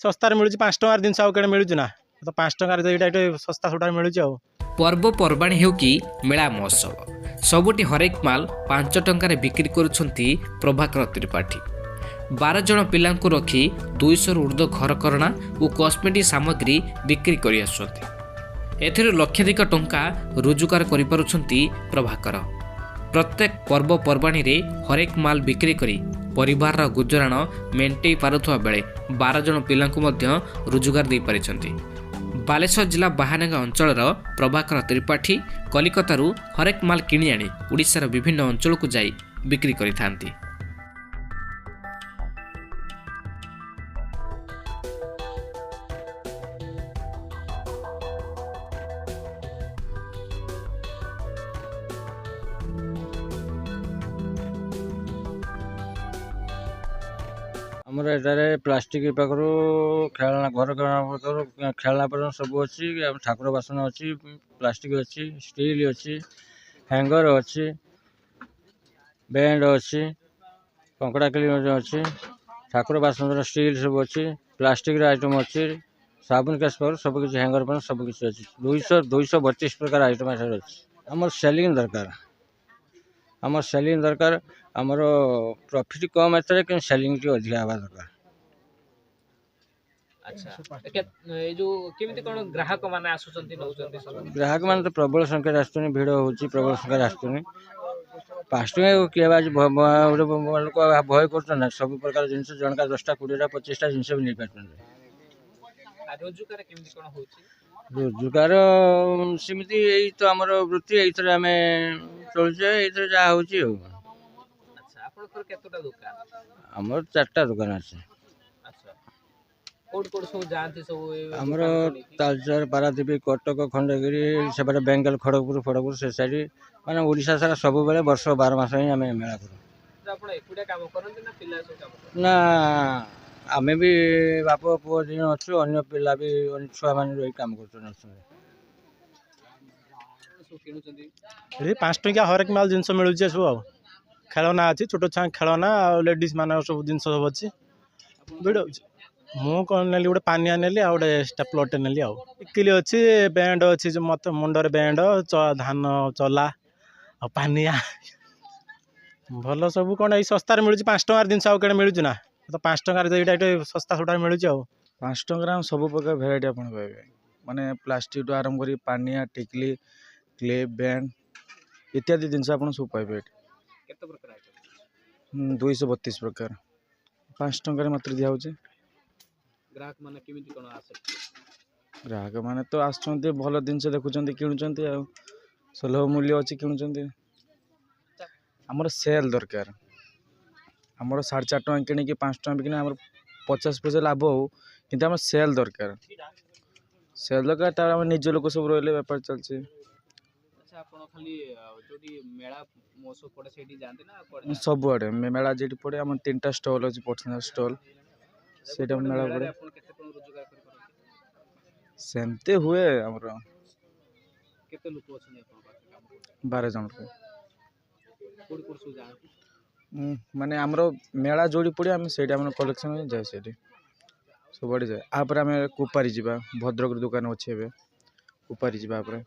ଶସ୍ତାରେ ମିଳୁଛି 5 ଟଙ୍କାର ଜିନିଷ ଆଉ କେଡ଼େ ମିଳୁଛି ନା ତ 5 ଟଙ୍କାରେ ଏଇଟା ଏଠି ଶସ୍ତା ସୁଠାରେ ମିଳୁଛି ଆଉ। ପର୍ବପର୍ବାଣୀ ହେଉ କି ମେଳା ମହୋତ୍ସବ ସବୁଠି ହରେକ ମାଲ 5 ଟଙ୍କାରେ ବିକ୍ରି କରୁଛନ୍ତି ପ୍ରଭାକର ତ୍ରିପାଠୀ। 12 ଜଣ ପିଲାଙ୍କୁ ରଖି 200ରୁ ଉର୍ଦ୍ଧ୍ୱ ଘରକରଣା ଓ କସ୍ମେଟିକ୍ ସାମଗ୍ରୀ ବିକ୍ରି କରି ଆସୁଛନ୍ତି। ଏଥିରୁ ଲକ୍ଷାଧିକ ଟଙ୍କା ରୋଜଗାର କରିପାରୁଛନ୍ତି ପ୍ରଭାକର। ପ୍ରତ୍ୟେକ ପର୍ବପର୍ବାଣୀରେ ହରେକ ମାଲ ବିକ୍ରି କରି ପରିବାରର ଗୁଜରାଣ ମେଣ୍ଟେଇ ପାରୁଥିବା ବେଳେ 12 ଜଣ ପିଲାଙ୍କୁ ମଧ୍ୟ ରୋଜଗାର ଦେଇପାରିଛନ୍ତି। ବାଲେଶ୍ୱର ଜିଲ୍ଲା ବାହାନଗା ଅଞ୍ଚଳର ପ୍ରଭାକର ତ୍ରିପାଠୀ କଲିକତାରୁ ହରେକ ମାଲ କିଣି ଆଣି ଓଡ଼ିଶାର ବିଭିନ୍ନ ଅଞ୍ଚଳକୁ ଯାଇ ବିକ୍ରି କରିଥାନ୍ତି। ଆମର ଏଠାରେ ପ୍ଲାଷ୍ଟିକ ପାଖରୁ ଖେଳନା ଘର ପାଖରୁ ଖେଳନା ପର୍ଯ୍ୟନ୍ତ ସବୁ ଅଛି। ଠାକୁର ବାସନ ଅଛି, ପ୍ଲାଷ୍ଟିକ ଅଛି, ଷ୍ଟିଲ୍ ଅଛି, ହ୍ୟାଙ୍ଗର ଅଛି, ବେଣ୍ଡ ଅଛି, କଙ୍କଡ଼ା କିଳି ମଧ୍ୟ ଅଛି। ଠାକୁର ବାସନର ଷ୍ଟିଲ୍ ସବୁ ଅଛି, ପ୍ଲାଷ୍ଟିକର ଆଇଟମ୍ ଅଛି, ସାବୁନ କେସ୍ ପାଖରୁ ସବୁ କିଛି ହ୍ୟାଙ୍ଗର ପର୍ଯ୍ୟନ୍ତ ସବୁ କିଛି ଅଛି। 232 ପ୍ରକାର ଆଇଟମ୍ ଏଠାରେ ଅଛି। ଆମର ସେଲିଂ ଦରକାର, ଆମର ପ୍ରଫିଟ୍ କମ୍ ଏଥିରେ କିନ୍ତୁ ସେଲିଂ ଟିକେ ଅଧିକା ହେବା ଦରକାର। ଗ୍ରାହକ ମାନେ ଆସୁଛନ୍ତି ନଉଛନ୍ତି ସବୁ ଗ୍ରାହକ ମାନେ ତ ପ୍ରବଳ ସଂଖ୍ୟାରେ ଆସୁଛନ୍ତି, ଭିଡ଼ ହେଉଛି, ପ୍ରବଳ ସଂଖ୍ୟାରେ ଆସୁଛନ୍ତି। 5 ଟଙ୍କା କିଏ ଆଜି ଲୋକ ଭୟ କରୁଛନ୍ତି ନା, ସବୁ ପ୍ରକାର ଜିନିଷ ଜଣକା 10ଟା 20ଟା 25ଟା ଜିନିଷ ବି ନେଇପାରୁଛନ୍ତି। ରୋଜଗାର କେମିତି କ'ଣ ହେଉଛି? ରୋଜଗାର ସେମିତି ଏଇ ତ ଆମର ବୃତ୍ତି, ଏଇଥିରେ ଆମେ ଚଳୁଛେ, ଏଇଥିରେ ଯାହା ହେଉଛି ଆଉ। ଆପଣଙ୍କର କେତେଟା ଦୋକାନ? ଆମର 4ଟା ଦୋକାନ ଅଛି। କୋଉଠି କୋଉଠି ସବୁ ଯାଆନ୍ତି ସବୁ? ଆମର ତାଳଚେର, ପାରାଦ୍ୱୀପ, କଟକ, ଖଣ୍ଡଗିରି, ସେପଟେ ବେଙ୍ଗଲ, ଖଡ଼ଗପୁର ସେ ସାଇଡ୍, ମାନେ ଓଡ଼ିଶା ସାରା ସବୁବେଳେ ବର୍ଷ 12 ମାସ ହିଁ ଆମେ ମେଳା କରୁ। ଆପଣ ଏକୁଟିଆ କାମ କରନ୍ତି ନା ପିଲା ସବୁ କାମ କରନ୍ତି? ନା, ଆମେ ବି ବାପ ପୁଅ 2 ଜଣ ଅଛୁ, ଅନ୍ୟ ପିଲା ବି ଛୁଆମାନେ ରହି କାମ କରୁଛନ୍ତି। ଏଠି 5 ଟଙ୍କିଆ ହରେକ ମାଲ ଜିନିଷ ମିଳୁଛି ସବୁ ଆଉ। ଖେଳନା ଅଛି, ଛୋଟ ଛୁଆଙ୍କ ଖେଳନା ଆଉ ଲେଡ଼ିଜ୍ ମାନଙ୍କ ସବୁ ଜିନିଷ ସବୁ ଅଛି। ଭିଡ଼ ହେଉଛି। ମୁଁ କ'ଣ ନେଲି, ଗୋଟେ ପାନିଆ ନେଲି ଆଉ ଗୋଟେ ଷ୍ଟାପ୍ଲରଟେ ନେଲି ଆଉ। ଟିକିଲି ଅଛି, ବ୍ୟାଣ୍ଡ ଅଛି, ଯେଉଁ ମତେ ମୁଣ୍ଡରେ ବ୍ୟାଣ୍ଡ, ଧାନ ଚଲା ଆଉ ପାନିଆ ଭଲ ସବୁ। କ'ଣ ଏଇ ଶସ୍ତାରେ ମିଳୁଛି 5 ଟଙ୍କାର ଜିନିଷ ଆଉ କେଡ଼େ ମିଳୁଛି ନା ତ 5 ଟଙ୍କାରେ ଏଇଟା ଏଠି ଶସ୍ତା ସୁଠାରେ ମିଳୁଛି ଆଉ। 5 ଟଙ୍କାରେ ଆମେ ସବୁ ପ୍ରକାର ଭେରାଇଟି ଆପଣ ପାଇବେ, ମାନେ ପ୍ଲାଷ୍ଟିକଠୁ ଆରମ୍ଭ କରି ପାନିଆ, ଟିକିଲି, କ୍ଲିପ୍, ବ୍ୟାଣ୍ଡ ଇତ୍ୟାଦି ଜିନିଷ ଆପଣ ସବୁ ପାଇବେ ଏଠି। କେତେ ପ୍ରକାର ଆଇଟମ୍? 232 ପ୍ରକାର 5 ଟଙ୍କାରେ ମାତ୍ର ଦିଆହେଉଛି। ଗ୍ରାହକ ମାନେ କେମିତି କ'ଣ ଆସନ୍ତି? ଗ୍ରାହକ ମାନେ ତ ଆସୁଛନ୍ତି, ଭଲ ଜିନିଷ ଦେଖୁଛନ୍ତି, କିଣୁଛନ୍ତି ଆଉ। ସୁଲଭ ମୂଲ୍ୟ ଅଛି, କିଣୁଛନ୍ତି। ଆମର ସେଲ୍ ଦରକାର, ଆମର 4.5 ଟଙ୍କା କିଣିକି 5 ଟଙ୍କା ବିକିନା ଆମର 50% ଲାଭ ହଉ, କିନ୍ତୁ ଆମର ସେଲ୍ ଦରକାର। ତାର ଆମ ନିଜ ଲୋକ ସବୁ ରହିଲେ ବେପାର ଚାଲିଛି। ଆପଣ ଖାଲି ଯୋଉଠି ମେଳା ମହୋତ୍ସବ ପଡ଼େ ସେଇଠି ଯାଆନ୍ତି ନା? ସବୁଆଡ଼େ ମେଳା ଯେଠି ପଡ଼େ, ଆମର 3ଟା ଷ୍ଟଲ୍ ଅଛି, ପର୍ସନାଲ ଷ୍ଟଲ୍, ସେଇଟା ମେଳା ପଡ଼େ। ଆପଣ କେତେ କ'ଣ ରୋଜଗାର କରିପାରନ୍ତି? ସେମିତି ହୁଏ ଆମର କେତେ ଲୋକ ଅଛନ୍ତି ଆପଣଙ୍କ ପାଖରେ କାମ କରୁଛନ୍ତି? 12 ଜଣ। କୋଉଠି କୋଉଠି ସବୁ ଯାଆନ୍ତି? ମାନେ ଆମର ମେଳା ଯୋଉଠି ପଡ଼େ ଆମେ ସେଇଠି ଆମର କଲେକ୍ସନ୍ ଯାଏ, ସେଇଠି ସବୁଆଡ଼େ ଯାଏ। ଆପରେ ଆମେ କୁପାରି ଯିବା, ଭଦ୍ରକରେ ଦୋକାନ ଅଛି, ଏବେ କୁପାରି ଯିବା। ପରେ